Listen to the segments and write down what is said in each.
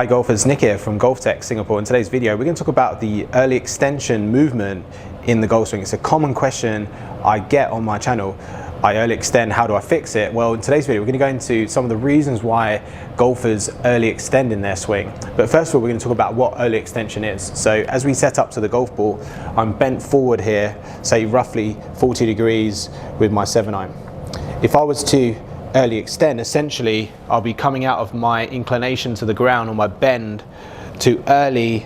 Hi golfers, Nick here from GOLFTEC Singapore. In today's video we're going to talk about the early extension movement in the golf swing. It's a common question I get on my channel. I early extend, how do I fix it? Well, in today's video we're going to go into some of the reasons why golfers early extend in their swing. But first of all, we're going to talk about what early extension is. So as we set up to the golf ball, I'm bent forward here, say roughly 40 degrees with my 7-iron. If I was to early extend, essentially I'll be coming out of my inclination to the ground or my bend to early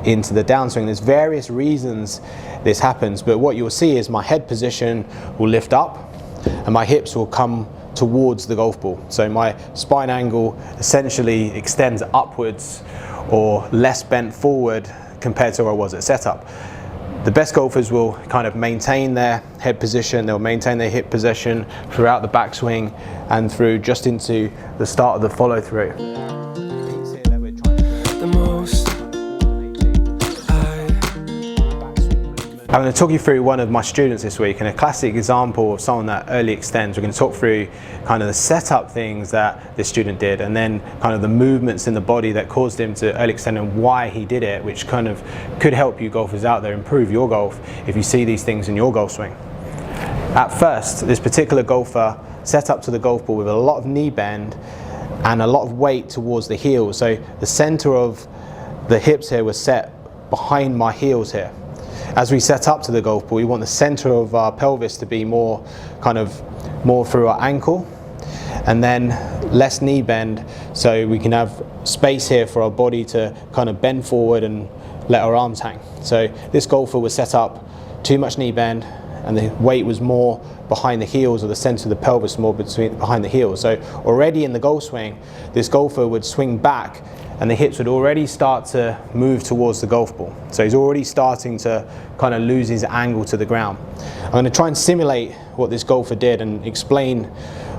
into the downswing. There's various reasons this happens, but what you'll see is my head position will lift up and my hips will come towards the golf ball. So my spine angle essentially extends upwards or less bent forward compared to where I was at setup. The best golfers will kind of maintain their head position, they'll maintain their hip position throughout the backswing and through just into the start of the follow through. I'm going to talk you through one of my students this week, and a classic example of someone that early extends. We're going to talk through kind of the setup things that this student did, and then kind of the movements in the body that caused him to early extend and why he did it, which kind of could help you golfers out there improve your golf if you see these things in your golf swing. At first, this particular golfer set up to the golf ball with a lot of knee bend and a lot of weight towards the heels. So the center of the hips here was set behind my heels here. As we set up to the golf ball, we want the center of our pelvis to be more through our ankle, and then less knee bend, so we can have space here for our body to kind of bend forward and let our arms hang. So this golfer was set up too much knee bend, and the weight was more behind the heels, or the center of the pelvis more behind the heels. So already in the golf swing, this golfer would swing back and the hips would already start to move towards the golf ball. So he's already starting to kind of lose his angle to the ground. I'm going to try and simulate what this golfer did and explain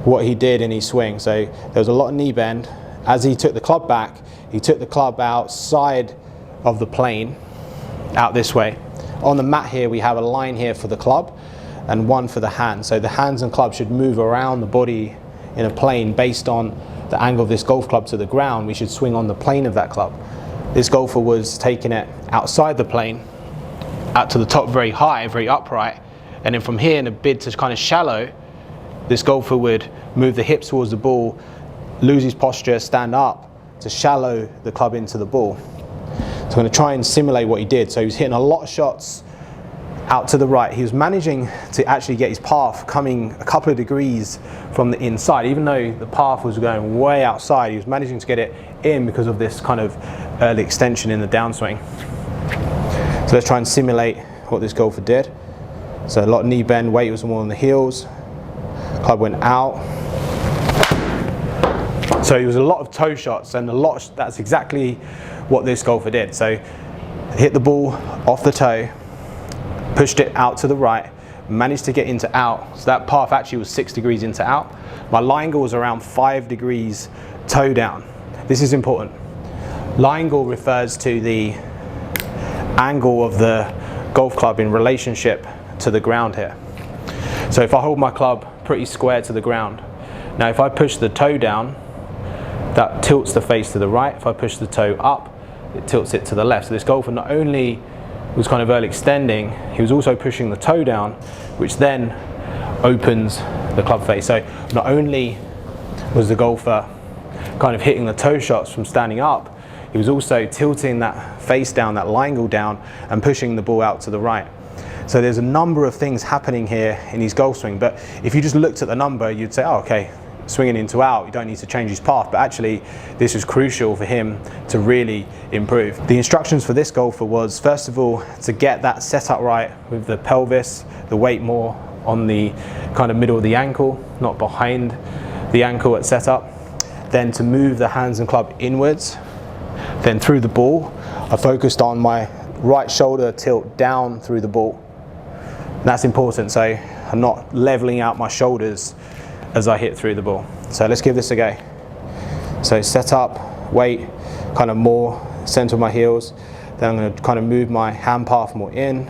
what he did in his swing. So there was a lot of knee bend. As he took the club back, he took the club outside of the plane, out this way. On the mat here we have a line here for the club and one for the hand. So the hands and club should move around the body in a plane based on the angle of this golf club to the ground. We should swing on the plane of that club. This golfer was taking it outside the plane, out to the top very high, very upright, and then from here in a bid to kind of shallow, this golfer would move the hips towards the ball, lose his posture, stand up to shallow the club into the ball. So I'm going to try and simulate what he did. So he was hitting a lot of shots out to the right. He was managing to actually get his path coming a couple of degrees from the inside. Even though the path was going way outside, he was managing to get it in because of this kind of early extension in the downswing. So let's try and simulate what this golfer did. So a lot of knee bend, weight was more on the heels, club went out. So it was a lot of toe shots, and that's exactly what this golfer did. So hit the ball off the toe, pushed it out to the right, managed to get into out. So that path actually was 6 degrees into out. My lie angle was around 5 degrees toe down. This is important. Lie angle refers to the angle of the golf club in relationship to the ground here. So if I hold my club pretty square to the ground, now if I push the toe down, that tilts the face to the right. If I push the toe up, it tilts it to the left. So this golfer not only was kind of early extending, he was also pushing the toe down, which then opens the club face. So not only was the golfer kind of hitting the toe shots from standing up, he was also tilting that face down, that lie angle down, and pushing the ball out to the right. So there's a number of things happening here in his golf swing, but if you just looked at the number, you'd say, oh, okay, swinging into out, you don't need to change his path, but actually this is crucial for him to really improve. The instructions for this golfer was, first of all, to get that setup right with the pelvis, the weight more on the kind of middle of the ankle, not behind the ankle at setup. Then to move the hands and club inwards. Then through the ball, I focused on my right shoulder tilt down through the ball. And that's important, so I'm not leveling out my shoulders as I hit through the ball. So let's give this a go. So set up, weight, kind of more center of my heels. Then I'm going to kind of move my hand path more in.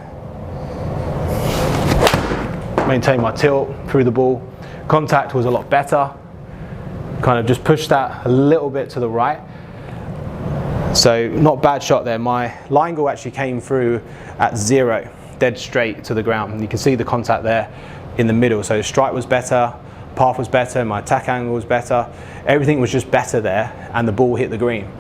Maintain my tilt through the ball. Contact was a lot better. Kind of just push that a little bit to the right. So not bad shot there. My line angle actually came through at 0, dead straight to the ground. And you can see the contact there in the middle. So the strike was better, path was better, my attack angle was better. Everything was just better there, and the ball hit the green.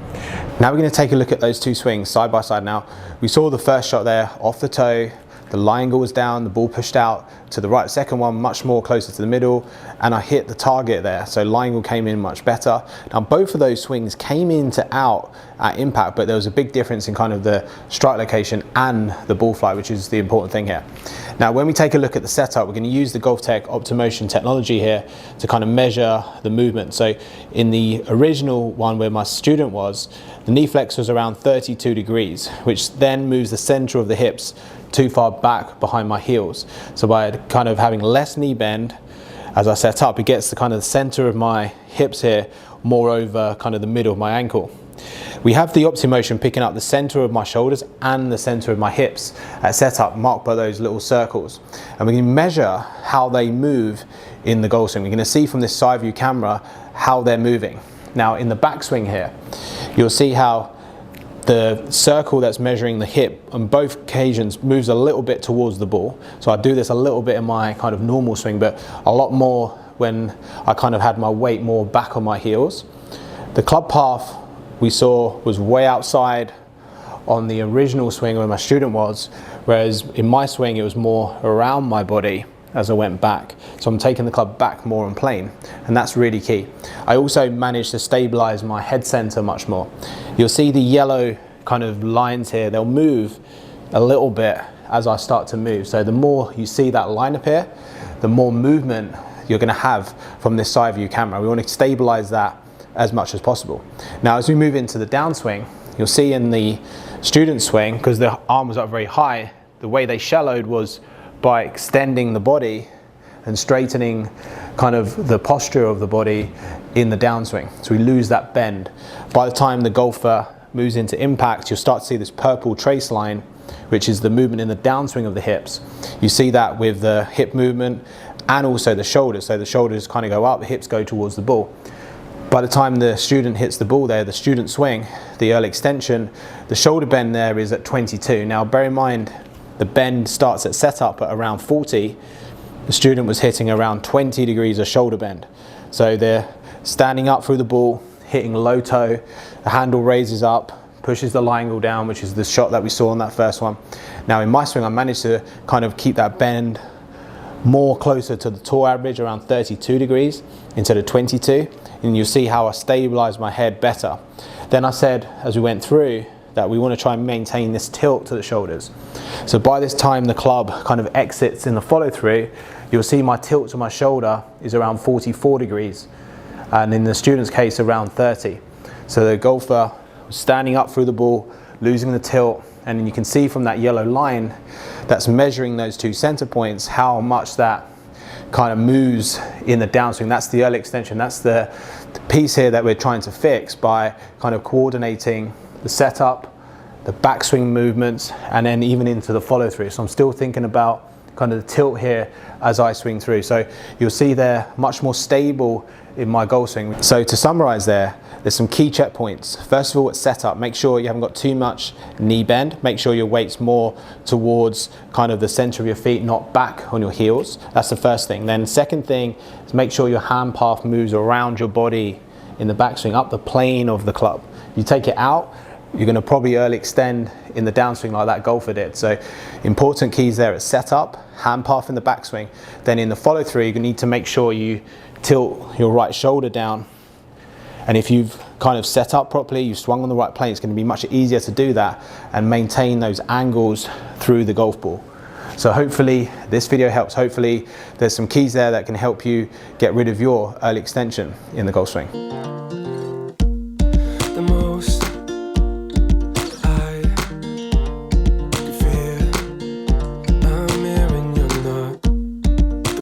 Now we're going to take a look at those two swings side by side. Now we saw the first shot there off the toe, the line angle was down, the ball pushed out to the right. The second one much more closer to the middle, and I hit the target there, so line angle came in much better. Now both of those swings came in to out at impact, but there was a big difference in kind of the strike location and the ball flight, which is the important thing here. Now when we take a look at the setup, we're going to use the GOLFTEC optimotion technology here to kind of measure the movement. So in the original one where my student was, the knee flex was around 32 degrees, which then moves the center of the hips too far back behind my heels. So by kind of having less knee bend as I set up, it gets the kind of the center of my hips here more over kind of the middle of my ankle. We have the optimotion picking up the center of my shoulders and the center of my hips at setup, marked by those little circles. And we can measure how they move in the golf swing. We're going to see from this side view camera how they're moving. Now in the backswing here, you'll see how the circle that's measuring the hip on both occasions moves a little bit towards the ball. So I do this a little bit in my kind of normal swing, but a lot more when I kind of had my weight more back on my heels. The club path we saw was way outside on the original swing where my student was, whereas in my swing it was more around my body as I went back. So I'm taking the club back more on plane, and that's really key. I also managed to stabilize my head center much more. You'll see the yellow kind of lines here, they'll move a little bit as I start to move. So the more you see that line appear, the more movement you're going to have from this side view camera. We want to stabilize that as much as possible. Now as we move into the downswing, you'll see in the student swing, because the arm was up very high, the way they shallowed was by extending the body and straightening kind of the posture of the body in the downswing. So we lose that bend. By the time the golfer moves into impact, you'll start to see this purple trace line, which is the movement in the downswing of the hips. You see that with the hip movement and also the shoulders. So the shoulders kind of go up, the hips go towards the ball. By the time the student hits the ball there, the student swing, the early extension, the shoulder bend there is at 22. Now bear in mind, the bend starts at setup at around 40. The student was hitting around 20 degrees of shoulder bend. So they're standing up through the ball, hitting low toe, the handle raises up, pushes the line angle down, which is the shot that we saw on that first one. Now in my swing, I managed to kind of keep that bend more closer to the tour average, around 32 degrees instead of 22. And you'll see how I stabilized my head better. Then I said, as we went through, that we want to try and maintain this tilt to the shoulders. So by this time the club kind of exits in the follow through, you'll see my tilt to my shoulder is around 44 degrees. And in the student's case, around 30. So the golfer was standing up through the ball, losing the tilt, and then you can see from that yellow line that's measuring those two center points how much that kind of moves in the downswing. That's the early extension. That's the piece here that we're trying to fix by kind of coordinating the setup, the backswing movements, and then even into the follow through. So I'm still thinking about kind of the tilt here as I swing through. So you'll see they're much more stable in my golf swing. So to summarize there's some key checkpoints. First of all, at setup, make sure you haven't got too much knee bend. Make sure your weight's more towards kind of the center of your feet, not back on your heels. That's the first thing. Then second thing is make sure your hand path moves around your body in the backswing, up the plane of the club. You take it out, you're going to probably early extend in the downswing like that golfer did. So important keys there at setup, hand path in the backswing. Then in the follow through, you need to make sure you tilt your right shoulder down. And if you've kind of set up properly, you've swung on the right plane, it's going to be much easier to do that and maintain those angles through the golf ball. So hopefully this video helps. Hopefully there's some keys there that can help you get rid of your early extension in the golf swing.